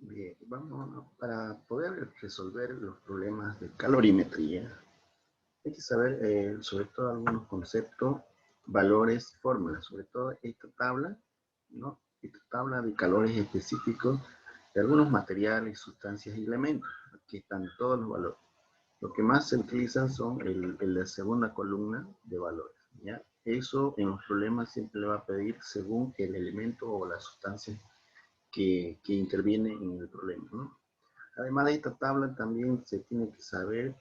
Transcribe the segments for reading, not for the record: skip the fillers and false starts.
Bien, para poder resolver los problemas de calorimetría, hay que saber sobre todo algunos conceptos, valores, fórmulas, sobre todo esta tabla, ¿no? Esta tabla de calores específicos de algunos materiales, sustancias y elementos. Aquí están todos los valores. Lo que más se utilizan son el de segunda columna de valores, ¿ya? Eso en los problemas siempre le va a pedir según el elemento o la sustancia que interviene en el problema, ¿no? Además de esta tabla, también se tiene que saber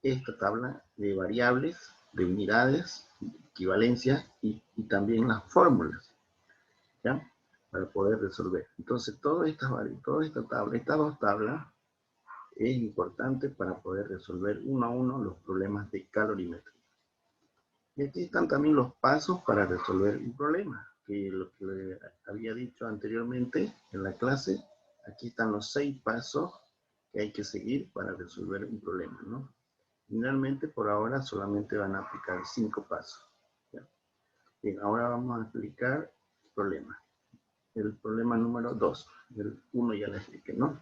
esta tabla de variables, de unidades, equivalencias y también las fórmulas, ¿ya? Para poder resolver. Entonces, toda esta tabla, estas dos tablas, es importante para poder resolver uno a uno los problemas de calorimetría. Y aquí están también los pasos para resolver un problema, que lo que le había dicho anteriormente en la clase, aquí están los 6 pasos que hay que seguir para resolver un problema, ¿no? Finalmente, por ahora, solamente van a aplicar 5 pasos. ¿Ya? Bien, ahora vamos a explicar el problema. El problema número 2. El 1 ya le expliqué, ¿no?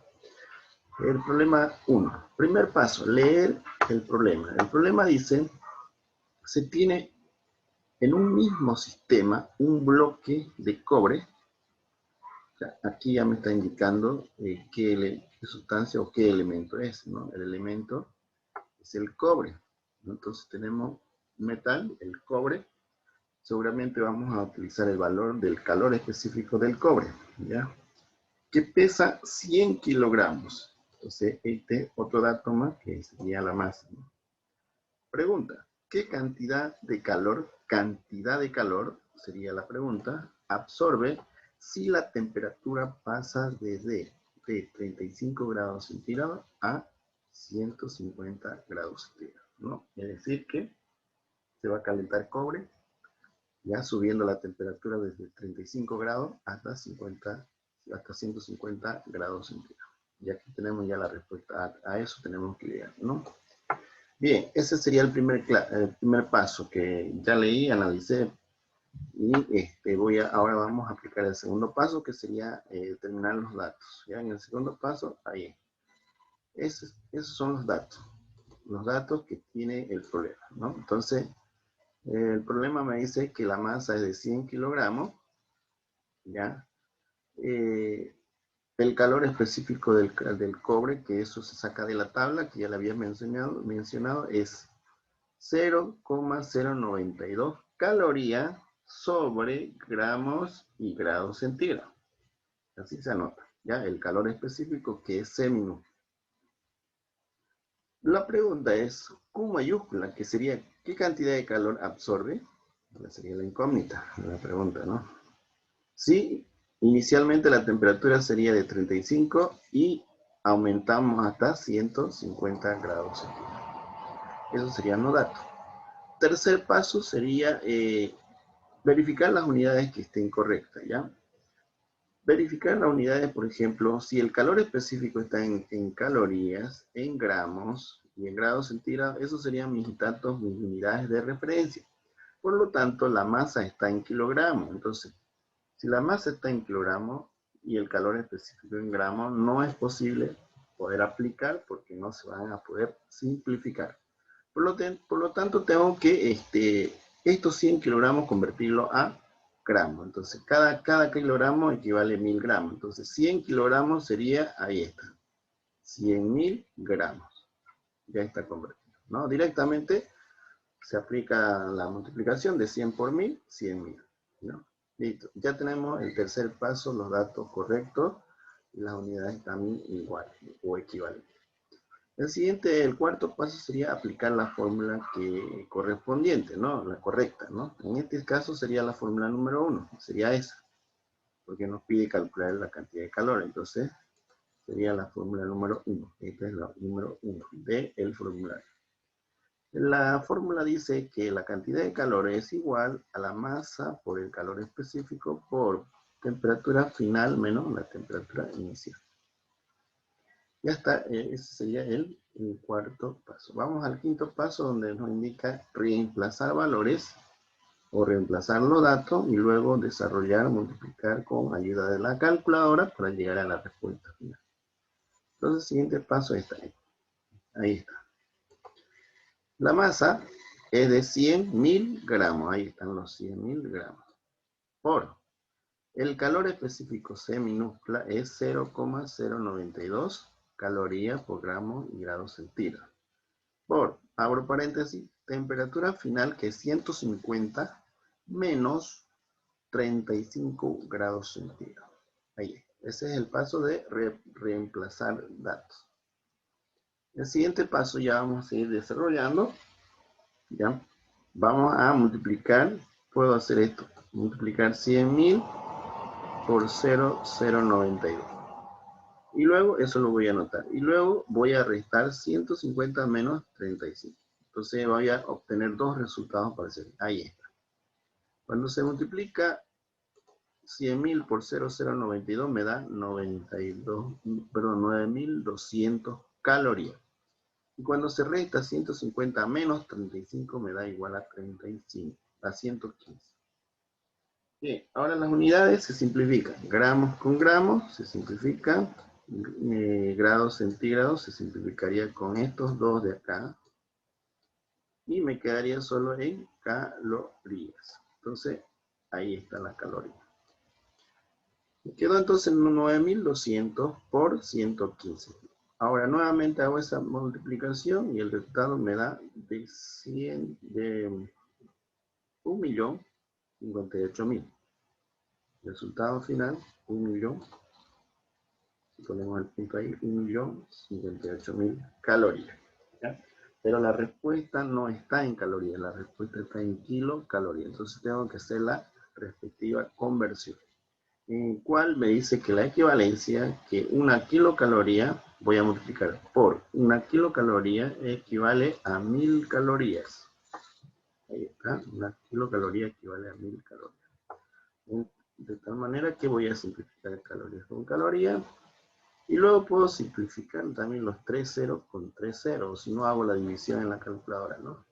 El problema 1. Primer paso, leer el problema. El problema dice, se tiene en un mismo sistema un bloque de cobre. Aquí ya me está indicando qué sustancia o qué elemento es, ¿no? El elemento es el cobre, ¿no? Entonces tenemos metal, el cobre. Seguramente vamos a utilizar el valor del calor específico del cobre, ¿ya? Que pesa 100 kilogramos. Entonces, este otro dato más que sería la masa, ¿no? Pregunta, ¿qué cantidad de calor, sería la pregunta, absorbe si la temperatura pasa desde de 35 grados centígrados a 150 grados centígrados, ¿no? Es decir que se va a calentar cobre, ya subiendo la temperatura desde 35 grados hasta 150 grados centígrados. Y aquí tenemos ya la respuesta a eso, tenemos que llegar, ¿no? Bien, ese sería el primer paso que ya leí, analicé y ahora vamos a aplicar el segundo paso que sería determinar los datos. Ya en el segundo paso, ahí. Esos son los datos que tiene el problema, ¿no? Entonces, el problema me dice que la masa es de 100 kilogramos, ¿ya? El calor específico del cobre, que eso se saca de la tabla, que ya le había mencionado es 0,092 calorías sobre gramos y grados centígrados. Así se anota, ¿ya? El calor específico que es C minúscula. La pregunta es, Q mayúscula, que sería, ¿qué cantidad de calor absorbe? Esa sería la incógnita, la pregunta, ¿no? Sí, inicialmente la temperatura sería de 35 y aumentamos hasta 150 grados centígrados. Eso sería no dato. Tercer paso sería verificar las unidades que estén correctas, ¿ya? Verificar las unidades, por ejemplo, si el calor específico está en calorías, en gramos y en grados centígrados, esos serían mis datos, mis unidades de referencia. Por lo tanto, la masa está en kilogramos. Entonces, si la masa está en kilogramos y el calor específico en gramos, no es posible poder aplicar porque no se van a poder simplificar. Por lo tanto, tengo que estos 100 kilogramos convertirlo a gramos. Entonces, cada kilogramo equivale a 1000 gramos. Entonces, 100 kilogramos sería, ahí está, 100.000 gramos. Ya está convertido, ¿no? Directamente se aplica la multiplicación de 100 por 1000, 100.000, ¿no? Listo. Ya tenemos el tercer paso, los datos correctos y las unidades también iguales o equivalentes. El cuarto paso sería aplicar la fórmula correspondiente, ¿no? La correcta, ¿no? En este caso sería la fórmula número 1, sería esa, porque nos pide calcular la cantidad de calor. Entonces, sería la fórmula número 1. Esta es la número 1 del formulario. La fórmula dice que la cantidad de calor es igual a la masa por el calor específico por temperatura final menos la temperatura inicial. Ya está, ese sería el cuarto paso. Vamos al quinto paso donde nos indica reemplazar valores o reemplazar los datos y luego desarrollar, multiplicar con ayuda de la calculadora para llegar a la respuesta final. Entonces el siguiente paso está ahí. Ahí está. La masa es de 100.000 gramos. Ahí están los 100.000 gramos. Por el calor específico C minúscula es 0,092 calorías por gramo y grado centígrado. Por, abro paréntesis, temperatura final que es 150 menos 35 grados centígrados. Ahí, ese es el paso de reemplazar datos. El siguiente paso ya vamos a ir desarrollando. ¿Ya? Vamos a multiplicar, puedo hacer esto, multiplicar 100.000 por 0,092. Y luego, eso lo voy a anotar. Y luego voy a restar 150 menos 35. Entonces voy a obtener dos resultados parecidos. Ahí está. Cuando se multiplica 100.000 por 0,092 me da 9.200 calorías. Y cuando se resta 150 menos 35 me da igual a 35, a 115. Bien, ahora las unidades se simplifican. Gramos con gramos se simplifican. Grados centígrados se simplificaría con estos dos de acá. Y me quedaría solo en calorías. Entonces, ahí está la caloría. Me quedó entonces 9.200 por 115. Ahora nuevamente hago esa multiplicación y el resultado me da de 1.058.000. Resultado final, 1.000.000. Si ponemos el punto ahí, 1.058.000 calorías. ¿Ya? Pero la respuesta no está en calorías, la respuesta está en kilocalorías. Entonces tengo que hacer la respectiva conversión. En el cual me dice que la equivalencia, que una kilocaloría, voy a multiplicar por una kilocaloría, equivale a 1.000 calorías. Ahí está, una kilocaloría equivale a 1.000 calorías. De tal manera que voy a simplificar calorías con calorías. Y luego puedo simplificar también los 3 ceros con 3 ceros, si no hago la división en la calculadora, ¿no?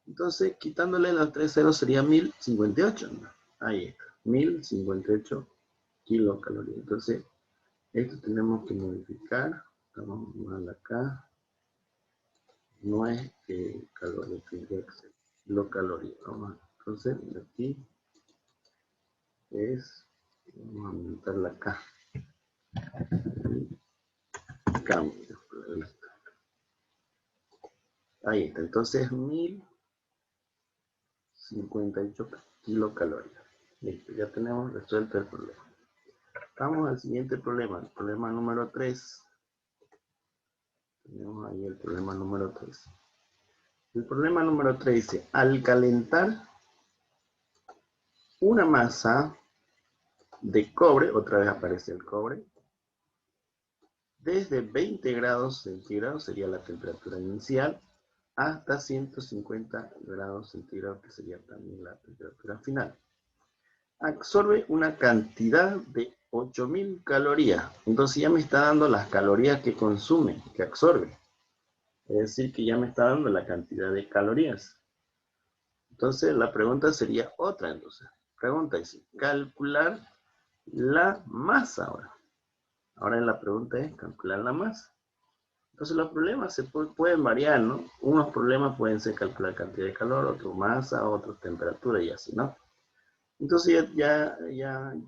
Entonces, quitándole los 3 ceros sería 1.058, ¿no? Ahí está, 1.058 kilocalorías. Entonces, esto tenemos que modificar. Estamos mal acá. No es calorías, tendría que ser kilocalorías. Entonces, aquí es, vamos a aumentarla acá. Cambio. Ahí está. Entonces, 1.058 kilocalorías. Listo, ya tenemos resuelto el problema. Vamos al siguiente problema, el problema número 3. Tenemos ahí el problema número 3. El problema número 3 dice, al calentar una masa de cobre, otra vez aparece el cobre, desde 20 grados centígrados, sería la temperatura inicial, hasta 150 grados centígrados, que sería también la temperatura final. Absorbe una cantidad de 8.000 calorías. Entonces ya me está dando las calorías que consume, que absorbe. Es decir, que ya me está dando la cantidad de calorías. Entonces la pregunta sería otra. Entonces, pregunta dice, calcular la masa ahora. Ahora la pregunta es calcular la masa. Entonces los problemas se pueden variar, ¿no? Unos problemas pueden ser calcular cantidad de calor, otros masa, otros temperatura y así, ¿no? Entonces ya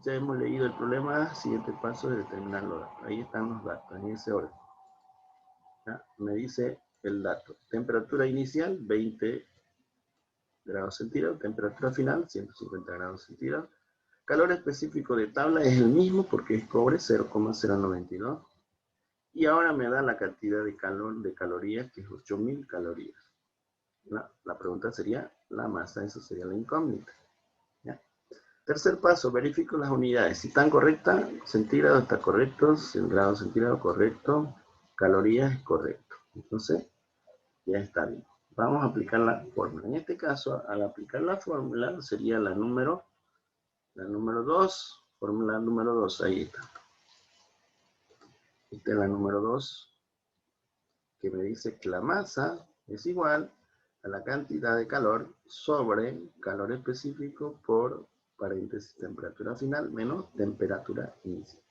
hemos leído el problema. Siguiente paso es determinar los datos. Ahí están los datos, en ese orden. ¿Ya? Me dice el dato. Temperatura inicial, 20 grados centígrados. Temperatura final, 150 grados centígrados. Calor específico de tabla es el mismo porque es cobre, 0,092. Y ahora me da la cantidad de calorías, que es 8.000 calorías. La pregunta sería la masa, eso sería la incógnita. ¿Ya? Tercer paso, verifico las unidades. Si están correctas, centígrado está correcto, grado centígrado correcto, calorías es correcto. Entonces, ya está bien. Vamos a aplicar la fórmula. En este caso, al aplicar la fórmula, sería la número 2, fórmula número 2, ahí está. Esta es la número 2, que me dice que la masa es igual a la cantidad de calor sobre calor específico por paréntesis temperatura final menos temperatura inicial.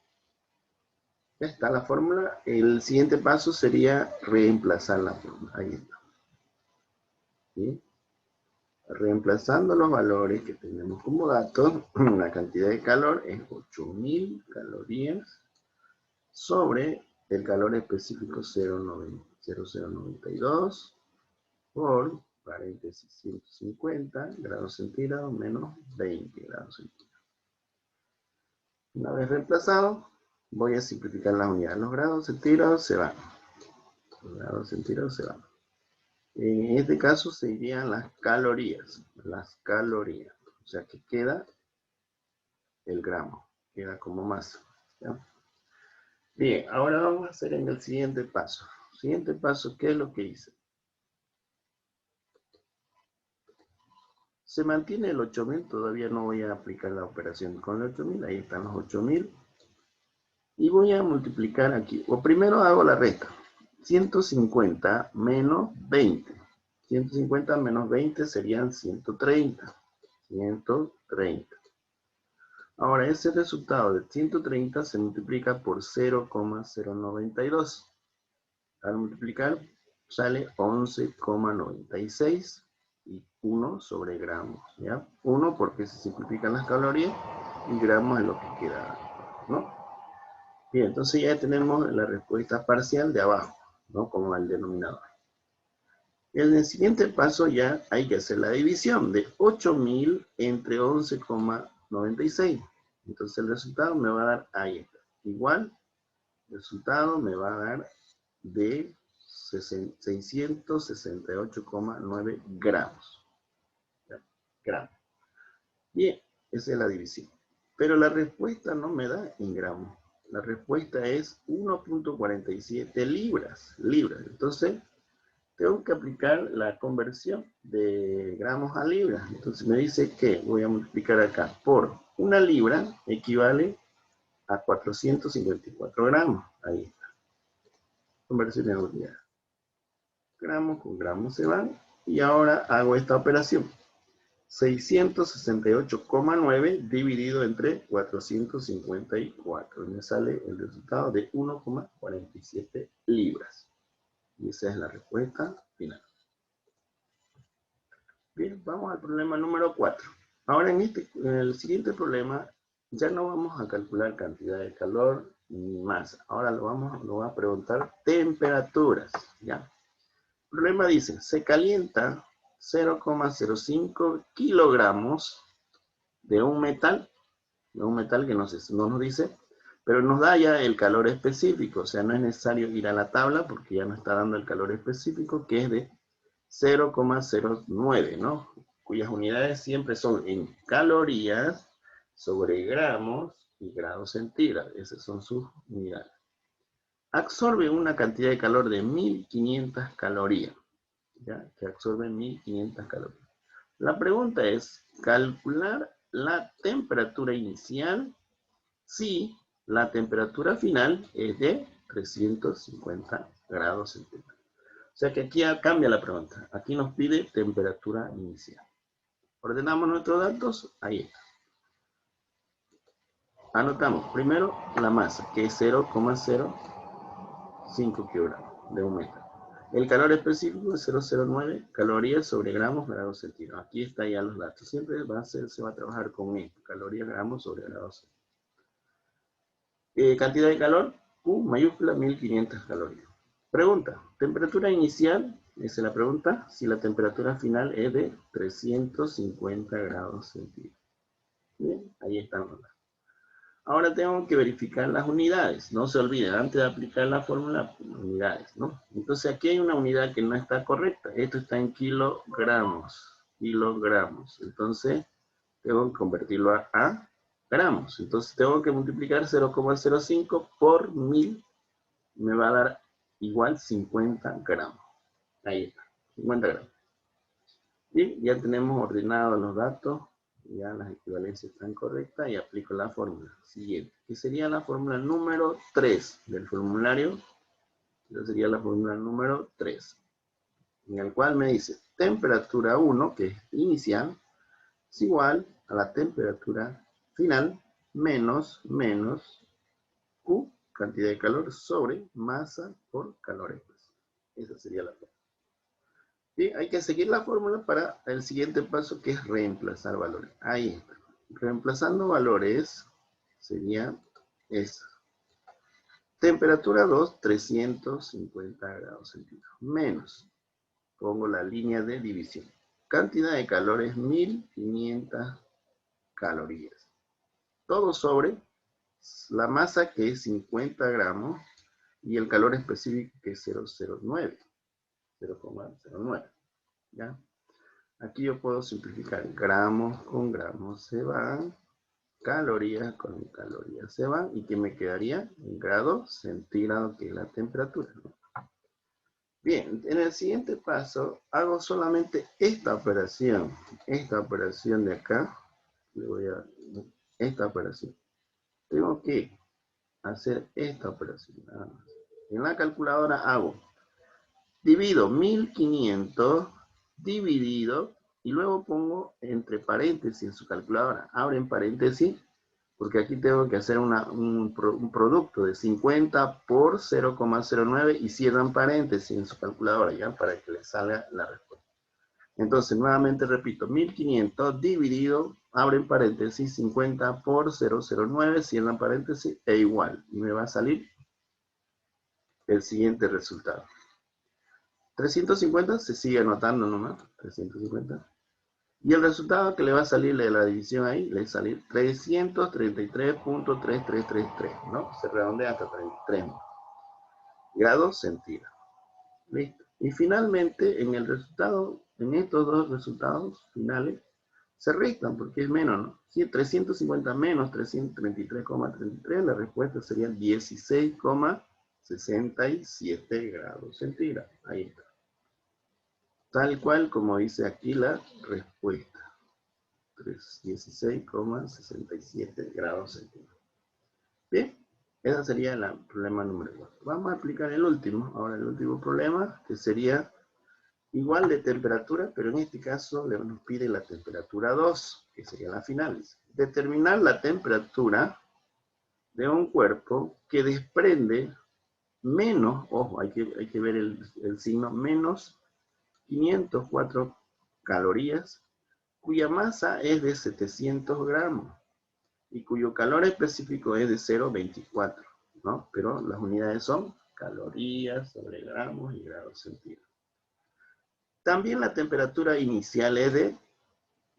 Ya está la fórmula. El siguiente paso sería reemplazar la fórmula. Ahí está. ¿Sí? Reemplazando los valores que tenemos como datos, la cantidad de calor es 8000 calorías sobre el calor específico 0092 por paréntesis 150 grados centígrados menos 20 grados centígrados. Una vez reemplazado, voy a simplificar las unidades. Los grados centígrados se van. Los grados centígrados se van. En este caso se irían las calorías. Las calorías. O sea que queda el gramo. Queda como masa. ¿Ya? Bien, ahora vamos a hacer en el siguiente paso. Siguiente paso, ¿qué es lo que hice? Se mantiene el 8000, todavía no voy a aplicar la operación con el 8000, ahí están los 8000. Y voy a multiplicar aquí, o primero hago la resta. 150 menos 20. 150 menos 20 serían 130. 130. Ahora, ese resultado de 130 se multiplica por 0,092. Al multiplicar, sale 11,96 y 1 sobre gramos, ¿ya? 1 porque se simplifican las calorías y gramos es lo que queda, ¿no? Bien, entonces ya tenemos la respuesta parcial de abajo, ¿no? Como el denominador. En el siguiente paso ya hay que hacer la división de 8000 entre 11,96. Entonces el resultado me va a dar, ahí está, igual, el resultado me va a dar de 668,9 gramos. Gramos. Bien, esa es la división. Pero la respuesta no me da en gramos. La respuesta es 1,47 libras. Entonces, tengo que aplicar la conversión de gramos a libras. Entonces me dice que voy a multiplicar acá por una libra equivale a 454 gramos. Ahí está. Conversión en unidad. Gramos con gramos se van. Y ahora hago esta operación. 668,9 dividido entre 454. Y me sale el resultado de 1,47 libras. Y esa es la respuesta final. Bien, vamos al problema número 4. Ahora en el siguiente problema ya no vamos a calcular cantidad de calor ni masa. Ahora lo va a preguntar temperaturas. ¿Ya? El problema dice, se calienta 0,05 kilogramos de un metal que no nos dice, pero nos da ya el calor específico, o sea, no es necesario ir a la tabla porque ya nos está dando el calor específico, que es de 0,09, ¿no? Cuyas unidades siempre son en calorías sobre gramos y grados centígrados. Esas son sus unidades. Absorbe una cantidad de calor de 1500 calorías. ¿Ya? Que absorbe 1500 calorías. La pregunta es, calcular la temperatura inicial si la temperatura final es de 350 grados centígrados. O sea que aquí cambia la pregunta. Aquí nos pide temperatura inicial. Ordenamos nuestros datos. Ahí está. Anotamos primero la masa, que es 0,05 kilogramos de un metal. El calor específico es 0,09 calorías sobre gramos grados centígrados. Aquí están ya los datos. Siempre se va a trabajar con esto. Calorías gramos sobre grados centígrados. Cantidad de calor, Q mayúscula 1500 calorías. Pregunta, temperatura inicial, esa es la pregunta, si la temperatura final es de 350 grados centígrados. Bien, ahí están los datos. Ahora tengo que verificar las unidades. No se olviden, antes de aplicar la fórmula, unidades, ¿no? Entonces aquí hay una unidad que no está correcta. Esto está en kilogramos. Kilogramos. Entonces, tengo que convertirlo a gramos. Entonces, tengo que multiplicar 0,05 por 1000. Me va a dar igual 50 gramos. Ahí está, 50 gramos. Bien, ya tenemos ordenados los datos. Ya las equivalencias están correctas y aplico la fórmula siguiente, que sería la fórmula número 3 del formulario. Esa sería la fórmula número 3. en el cual me dice temperatura 1, que es inicial, es igual a la temperatura final menos Q, cantidad de calor, sobre masa por calor expresivo. Esa sería la fórmula. Y hay que seguir la fórmula para el siguiente paso, que es reemplazar valores. Ahí está. Reemplazando valores sería esa. Temperatura 2, 350 grados centígrados. Menos, pongo la línea de división. Cantidad de calor es 1500 calorías. Todo sobre la masa, que es 50 gramos, y el calor específico, que es 0,09. 0,09. ¿Ya? Aquí yo puedo simplificar. Gramos con gramos se van. Calorías con calorías se van. ¿Y qué me quedaría? En grados centígrados, que es la temperatura, ¿no? Bien, en el siguiente paso hago solamente esta operación. Esta operación de acá. Esta operación. Tengo que hacer esta operación. Nada más. En la calculadora hago, divido 1500 dividido, y luego pongo entre paréntesis en su calculadora. Abren paréntesis, porque aquí tengo que hacer un producto de 50 por 0,09 y cierran paréntesis en su calculadora, ¿ya? Para que les salga la respuesta. Entonces, nuevamente repito, 1500 dividido, abren paréntesis, 50 por 0,09, cierran paréntesis, e igual. Y me va a salir el siguiente resultado. 350 se sigue anotando nomás, 350. Y el resultado que le va a salir de la división ahí, le va a salir 333.3333, ¿no? Se redondea hasta 33 grados centígrados. Listo. Y finalmente, en el resultado, en estos dos resultados finales, se restan porque es menos, ¿no? Si 350 menos 333,33, la respuesta sería 16,67 grados centígrados. Ahí está. Tal cual como dice aquí la respuesta. 16,67 grados centígrados. Bien, ese sería el problema número 4. Vamos a aplicar el último. Ahora el último problema, que sería igual de temperatura, pero en este caso nos pide la temperatura 2, que sería la final. Determinar la temperatura de un cuerpo que desprende menos, ojo, hay que ver el signo, menos 504 calorías, cuya masa es de 700 gramos y cuyo calor específico es de 0,24, ¿no? Pero las unidades son calorías sobre gramos y grados centígrados. También la temperatura inicial es de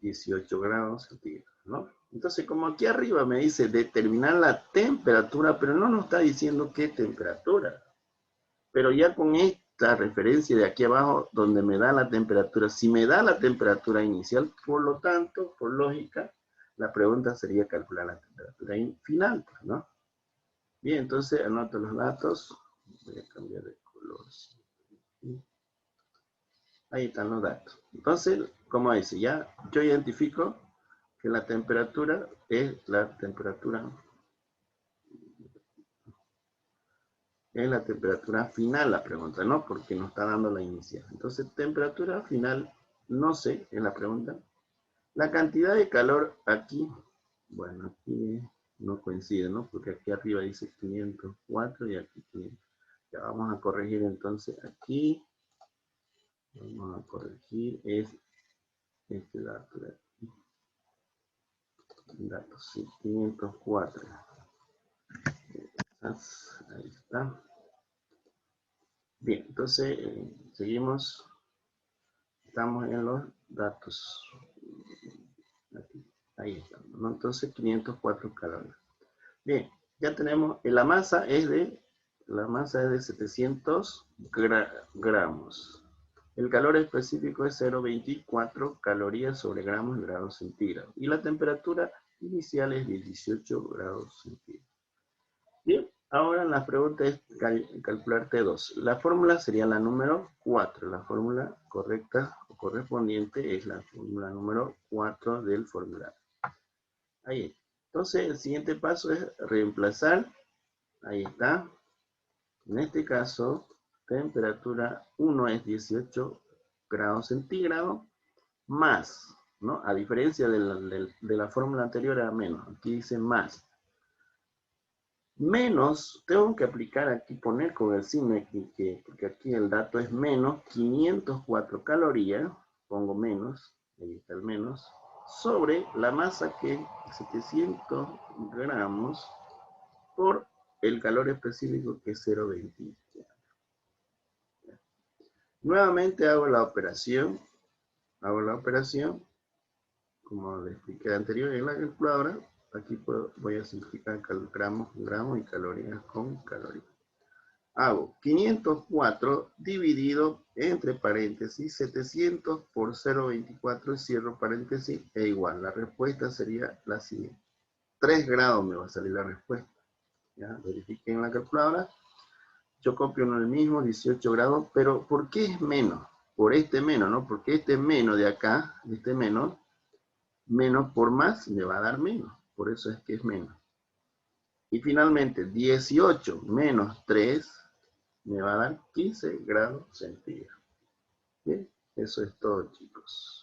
18 grados centígrados, ¿no? Entonces, como aquí arriba me dice determinar la temperatura, pero no nos está diciendo qué temperatura. Pero ya con esta referencia de aquí abajo, donde me da la temperatura, si me da la temperatura inicial, por lo tanto, por lógica, la pregunta sería calcular la temperatura final, ¿no? Bien, entonces anoto los datos. Voy a cambiar de color. Ahí están los datos. Entonces, como dice, ya yo identifico que la temperatura es la temperatura final, la pregunta, ¿no? Porque nos está dando la inicial. Entonces, temperatura final, no sé, es la pregunta. La cantidad de calor aquí, bueno, aquí no coincide, ¿no? Porque aquí arriba dice 504 y aquí 500. Ya vamos a corregir entonces aquí. Vamos a corregir este dato de aquí. Datos, sí, 504. Ahí está. Bien, entonces seguimos. Estamos en los datos. Aquí, ahí estamos, ¿no? Entonces 504 calorías. Bien, ya tenemos, la masa es de 700 gramos. El calor específico es 0,24 calorías sobre gramos y grados centígrados. Y la temperatura inicial es de 18 grados centígrados. Bien, ahora la pregunta es calcular T2. La fórmula sería la número 4. La fórmula correcta o correspondiente es la fórmula número 4 del formulario. Ahí. Entonces, el siguiente paso es reemplazar. Ahí está. En este caso, temperatura 1 es 18 grados centígrados, más, ¿no? A diferencia de la fórmula anterior era menos, aquí dice más. Menos, tengo que aplicar aquí, poner con el signo porque aquí el dato es menos 504 calorías, pongo menos, ahí está el menos, sobre la masa que es 700 gramos por el calor específico que es 0,20. Nuevamente hago la operación, como le expliqué anterior en la calculadora. Aquí voy a simplificar gramos con gramos y calorías con calorías. Hago 504 dividido entre paréntesis 700 por 0,24 y cierro paréntesis e igual. La respuesta sería la siguiente. 3 grados me va a salir la respuesta. ¿Ya? Verifiquen en la calculadora. Yo copio en el mismo, 18 grados, pero ¿por qué es menos? Por este menos, ¿no? Porque este menos de acá, este menos por más me va a dar menos. Por eso es que es menos. Y finalmente, 18 menos 3 me va a dar 15 grados centígrados. Bien, eso es todo, chicos.